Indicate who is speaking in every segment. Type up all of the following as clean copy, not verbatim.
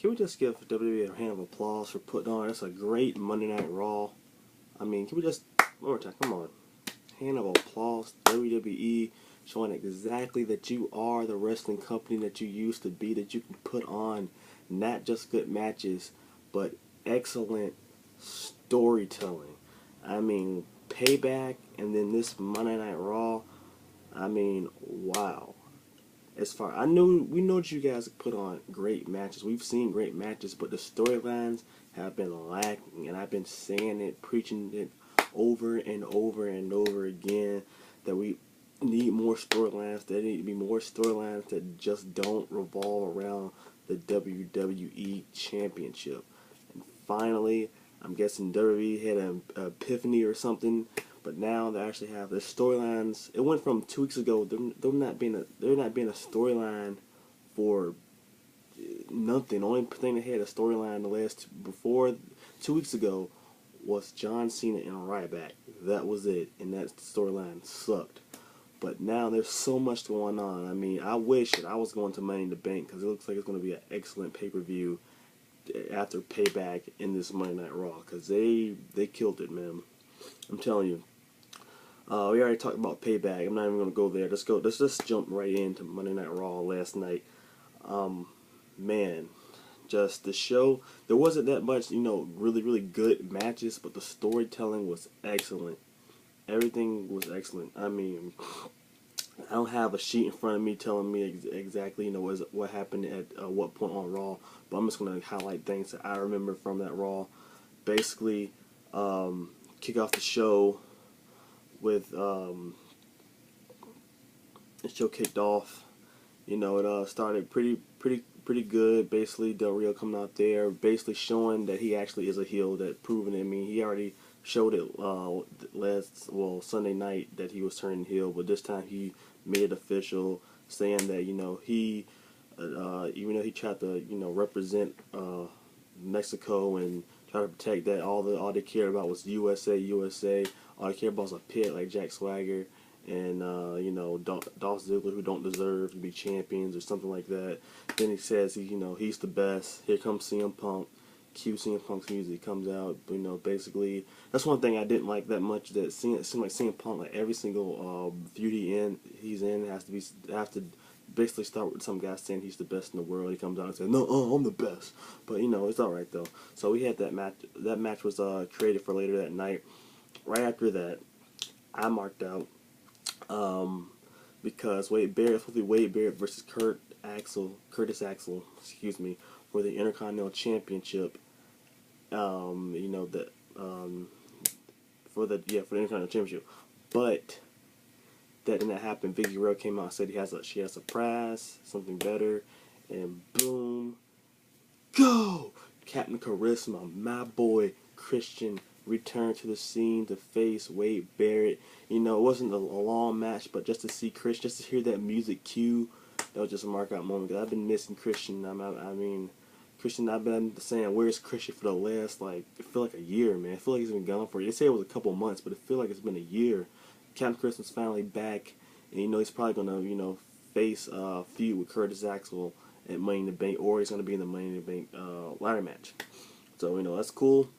Speaker 1: Can we just give WWE a hand of applause for putting on? That's a great Monday Night Raw. I mean, can we just one more time? Come on, hand of applause, WWE, showing exactly that you are the wrestling company that you used to be. That you can put on not just good matches, but excellent storytelling. I mean, Payback and then this Monday Night Raw. I mean, wow. As far we know that you guys put on great matches. We've seen great matches, but the storylines have been lacking, and I've been saying it, preaching it over and over and over again that we need more storylines. There need to be more storylines that just don't revolve around the WWE Championship. And finally, I'm guessing WWE had an epiphany or something. But now they actually have the storylines. It went from 2 weeks ago. They're not being a storyline for nothing. The only thing they had a storyline the last before 2 weeks ago was John Cena and Ryback. That was it, and that storyline sucked. But now there's so much going on. I mean, I wish that I was going to Money in the Bank because it looks like it's going to be an excellent pay-per-view after Payback in this Monday Night Raw because they killed it, man. I'm telling you. We already talked about Payback. I'm not even going to go there. Let's just jump right into Monday Night Raw last night. Man, just the show. There wasn't that much, really, really good matches, but the storytelling was excellent. Everything was excellent. I mean, I don't have a sheet in front of me telling me exactly, what happened at what point on Raw, but I'm just going to highlight things that I remember from that Raw. Basically, kick off the show with the show kicked off. It started pretty good. Basically, Del Rio coming out there, basically showing that he actually is a heel. That proving it. I mean, he already showed it Sunday night that he was turning heel, but this time he made it official, saying that he even though he tried to represent Mexico and try to protect that, all they cared about was USA. All they cared about was a pit like Jack Swagger and Dolph Ziggler, who don't deserve to be champions or something like that. Then he says he's the best. Here comes CM Punk. Cue CM Punk's music comes out. Basically that's one thing I didn't like that much. That it seemed like CM Punk, like every single feud he's in has to basically start with some guy saying he's the best in the world. He comes out and says, "No, I'm the best." But it's all right though. So we had that match. That match was created for later that night. Right after that, I marked out because Wade Barrett versus Curtis Axel, for the Intercontinental Championship. For the Intercontinental Championship, but that didn't happen. Vicky Guerrero came out and said she has a surprise, something better, and boom, go! Captain Charisma, my boy Christian, returned to the scene to face Wade Barrett. It wasn't a long match, but just to see Christian, just to hear that music cue, that was just a mark out moment. Because I've been missing Christian. Christian, I've been saying, where's Christian for the last, I feel like a year, man. I feel like he's been gone for, they say it was a couple months, but I feel like it's been a year. Captain Christian's finally back, and he's probably going to, face a feud with Curtis Axel at Money in the Bank, or he's going to be in the Money in the Bank ladder match. So, that's cool.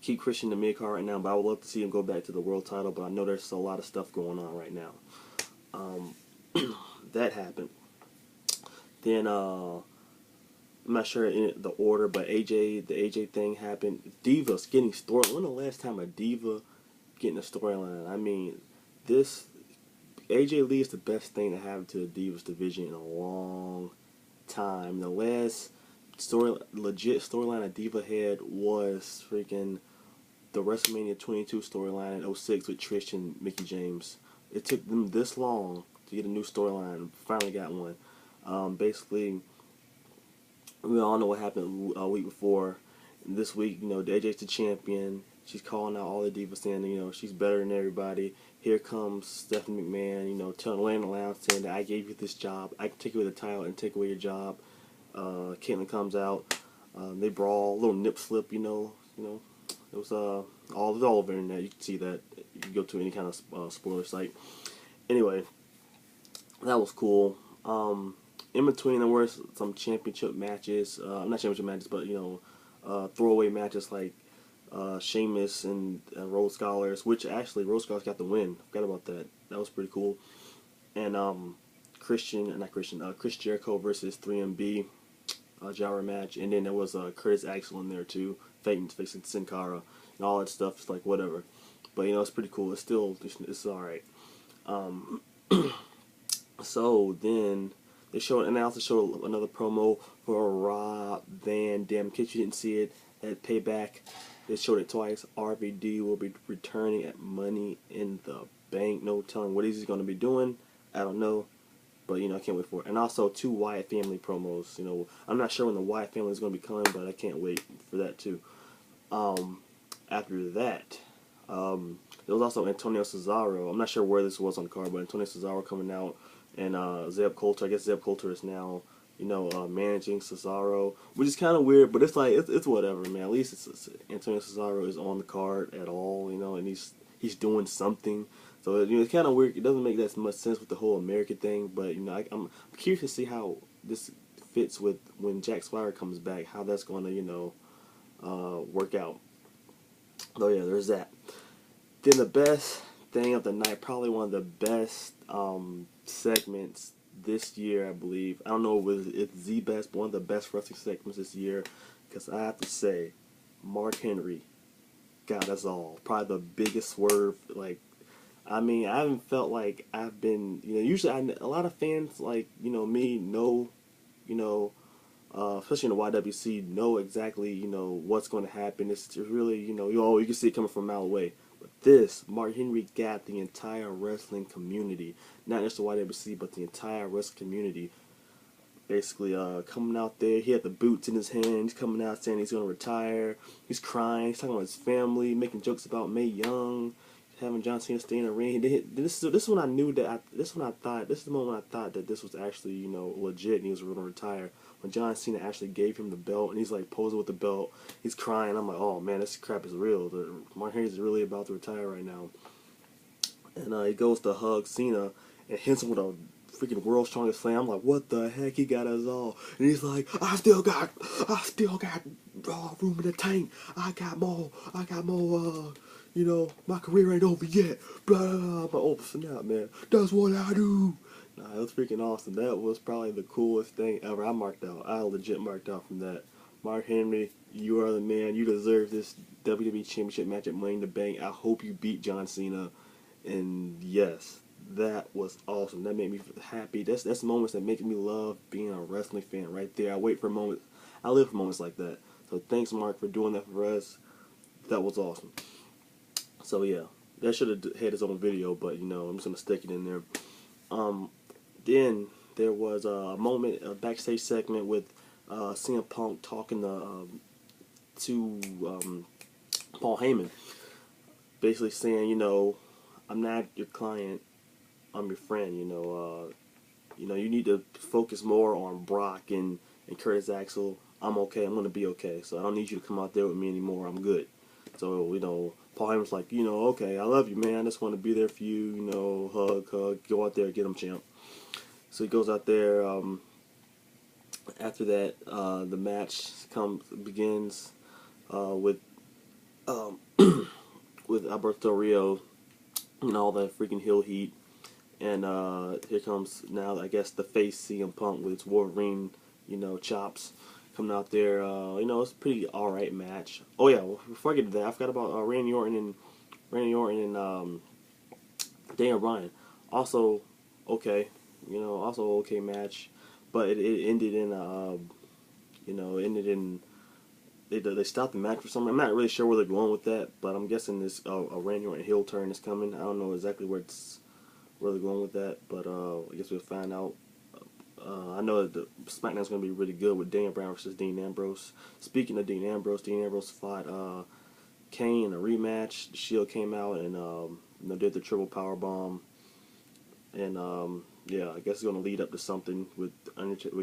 Speaker 1: Keep Christian in the mid-card right now, but I would love to see him go back to the world title, but I know there's a lot of stuff going on right now. That happened. Then, I'm not sure in the order, but the AJ thing happened. Divas getting story. When the last time a diva getting a storyline? I mean, this AJ Lee is the best thing to happen to the Divas division in a long time. The last legit storyline a diva had was freaking the WrestleMania 22 storyline in 06 with Trish and Mickie James. It took them this long to get a new storyline. Finally got one. Basically, we all know what happened a week before. This week, AJ's the champion. She's calling out all the divas, saying, she's better than everybody. Here comes Stephanie McMahon, telling Lana Lounge, saying that I gave you this job. I can take away the title and take away your job. Caitlyn comes out. They brawl, a little nip slip, it was all over the internet. You can see that. You can go to any kind of spoiler site. Anyway, that was cool. in between there were some championship matches, not championship matches, but throwaway matches like Sheamus and Rhodes Scholars, which actually Rhodes Scholars got the win. Forgot about that. That was pretty cool. And Chris Jericho versus 3MB, Jara match, and then there was Curtis Axel in there too, facing Sin Cara, and all that stuff. It's like whatever, but it's pretty cool. It's all right. So then they also showed another promo for Rob Van Dam. In case you didn't see it at Payback, they showed it twice. RVD will be returning at Money in the Bank. No telling what he's going to be doing. I don't know. But, I can't wait for it. And also 2 Wyatt family promos. I'm not sure when the Wyatt family is going to be coming, but I can't wait for that too. After that, there was also Antonio Cesaro. I'm not sure where this was on the card, but Antonio Cesaro coming out. And Zeb Coulter. I guess Zeb Coulter is now, managing Cesaro, which is kind of weird, but it's like it's whatever, man. At least it's Antonio Cesaro is on the card at all, and he's doing something. So it's kind of weird. It doesn't make that much sense with the whole American thing, but I'm curious to see how this fits with when Jack Swagger comes back. How that's going to work out. So yeah, there's that. Then the best thing of the night, probably one of the best segments this year, I believe. I don't know if it's the best, but one of the best wrestling segments this year, because I have to say, Mark Henry got us all. Probably the biggest swerve. I haven't felt like I've been, usually a lot of fans like, me know, especially in the YWC, know exactly, what's going to happen. It's just really, you can see it coming from a mile away. But Mark Henry got the entire wrestling community, not just the YWC, but the entire wrestling community, basically coming out there. He had the boots in his hand. He's coming out saying he's going to retire. He's crying. He's talking about his family, making jokes about Mae Young, having John Cena stay in the ring. This is when I knew that. This is the moment when I thought that this was actually legit and he was going to retire. When John Cena actually gave him the belt and he's like posing with the belt, he's crying. I'm like, oh man, this crap is real. Mark Henry's really about to retire right now. And he goes to hug Cena and hits him with a freaking world's strongest slam. I'm like, what the heck? He got us all. And he's like, I still got room in the tank. I got more. My career ain't over yet. Blah, blah, blah. I'm like, oh snap, man. That's what I do. Nah, it was freaking awesome. That was probably the coolest thing ever. I legit marked out from that. Mark Henry, you are the man. You deserve this WWE Championship match at Money in the Bank. I hope you beat John Cena. And yes, that was awesome. That made me happy. That's moments that make me love being a wrestling fan right there. I live for moments like that. So thanks, Mark, for doing that for us. That was awesome. So yeah, that should have had its own video, but I'm just gonna stick it in there. Then there was a backstage segment with CM Punk talking to Paul Heyman, basically saying, I'm not your client, I'm your friend. You need to focus more on Brock and Curtis Axel. I'm okay. I'm gonna be okay. So I don't need you to come out there with me anymore. I'm good. So Paul Heyman's like, okay, I love you, man. I just want to be there for you. Hug, go out there, get him, champ. So he goes out there. After that, the match begins with with Alberto Rio and all that freaking heel heat. And here comes now, I guess, the face CM Punk with its Wolverine, chops coming out there. It's a pretty alright match. Oh yeah, before I get to that, I forgot about Randy Orton and Daniel Bryan. Also okay, also okay match, but it ended in they stopped the match for some reason. I'm not really sure where they're going with that, but I'm guessing this a Randy Orton heel turn is coming. I don't know exactly where they're going with that, but I guess we'll find out. I know that the SmackDown's going to be really good with Daniel Bryan versus Dean Ambrose. Speaking of Dean Ambrose fought Kane in a rematch. The Shield came out and did the triple power bomb. And yeah, I guess it's going to lead up to something with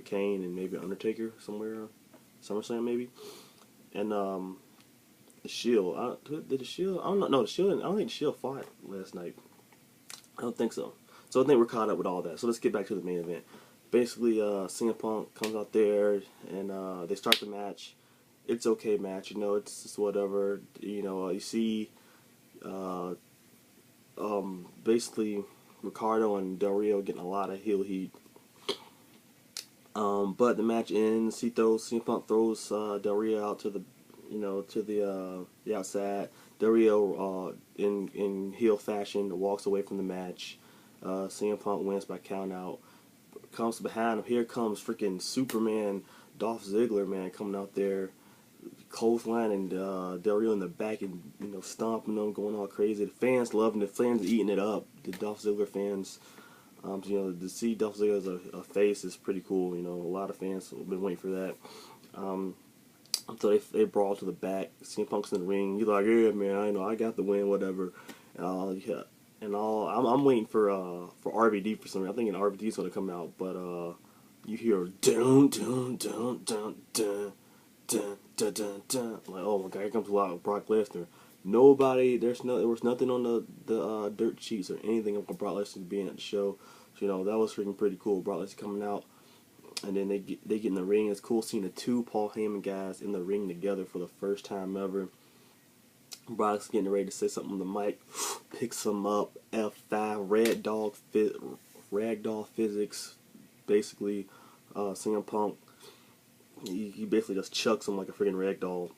Speaker 1: Kane and maybe Undertaker somewhere, SummerSlam maybe. And the Shield, did the Shield? I don't know. No, the Shield. I don't think the Shield fought last night. I don't think so. So I think we're caught up with all that. So let's get back to the main event. Basically, CM Punk comes out there and they start the match. It's okay match, you know, it's just whatever. You know, you see uh, basically Ricardo and Del Rio getting a lot of heel heat. But the match ends. CM Punk throws Del Rio out to the, you know, to the outside. Del Rio, in heel fashion, walks away from the match. CM Punk wins by count out. Comes behind him. Here comes freaking Superman, Dolph Ziggler, man, coming out there, clothesline and Del Rio in the back, and you know, stomping them, going all crazy. The fans loving it. The fans eating it up. The Dolph Ziggler fans. You know, to see Dolph Ziggler as a face is pretty cool. You know, a lot of fans have been waiting for that. So they brawl to the back. CM Punk's in the ring. He's like, yeah, man, I know, I got the win, whatever. Yeah, and all. I'm waiting for RVD for some reason. I'm thinking RVD's gonna come out, but you hear dun dun dun dun dun dun dun dun dun. Like, oh my God, here comes Brock Lesnar. There was nothing on the dirt sheets or anything about Brock Lesnar being at the show. So, you know, that was freaking pretty cool. Brock Lesnar coming out, and then they get in the ring. It's cool seeing the two Paul Heyman guys in the ring together for the first time ever. Brock's getting ready to say something on the mic, picks him up, F5, ragdoll physics, basically. CM Punk, he basically just chucks him like a freaking ragdoll,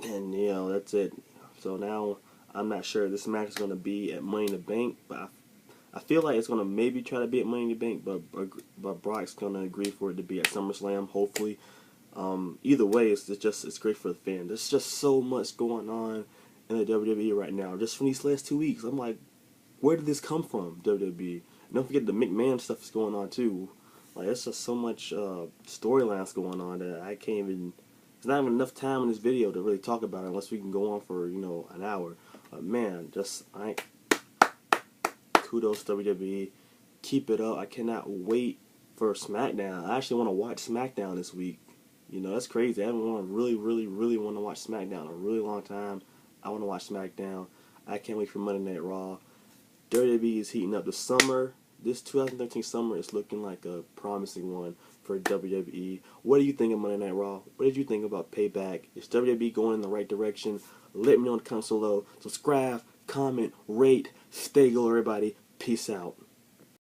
Speaker 1: and you know, that's it. So now I'm not sure this match is going to be at Money in the Bank, but I feel like it's going to maybe try to be at Money in the Bank, but Brock's going to agree for it to be at SummerSlam, hopefully. Either way, it's great for the fans. There's just so much going on in the WWE right now. Just from these last 2 weeks, I'm like, where did this come from, WWE? And don't forget the McMahon stuff is going on too. Like, it's just so much storylines going on that I can't even. There's not even enough time in this video to really talk about it unless we can go on for, you know, an hour. Man, kudos WWE. Keep it up. I cannot wait for SmackDown. I actually want to watch SmackDown this week. You know, that's crazy. I haven't really want to watch SmackDown in a really long time. I want to watch SmackDown. I can't wait for Monday Night Raw. WWE is heating up the summer. This 2013 summer is looking like a promising one for WWE. What do you think of Monday Night Raw? What did you think about Payback? Is WWE going in the right direction? Let me know in the comments below. Subscribe, comment, rate, stay gold, everybody. Peace out.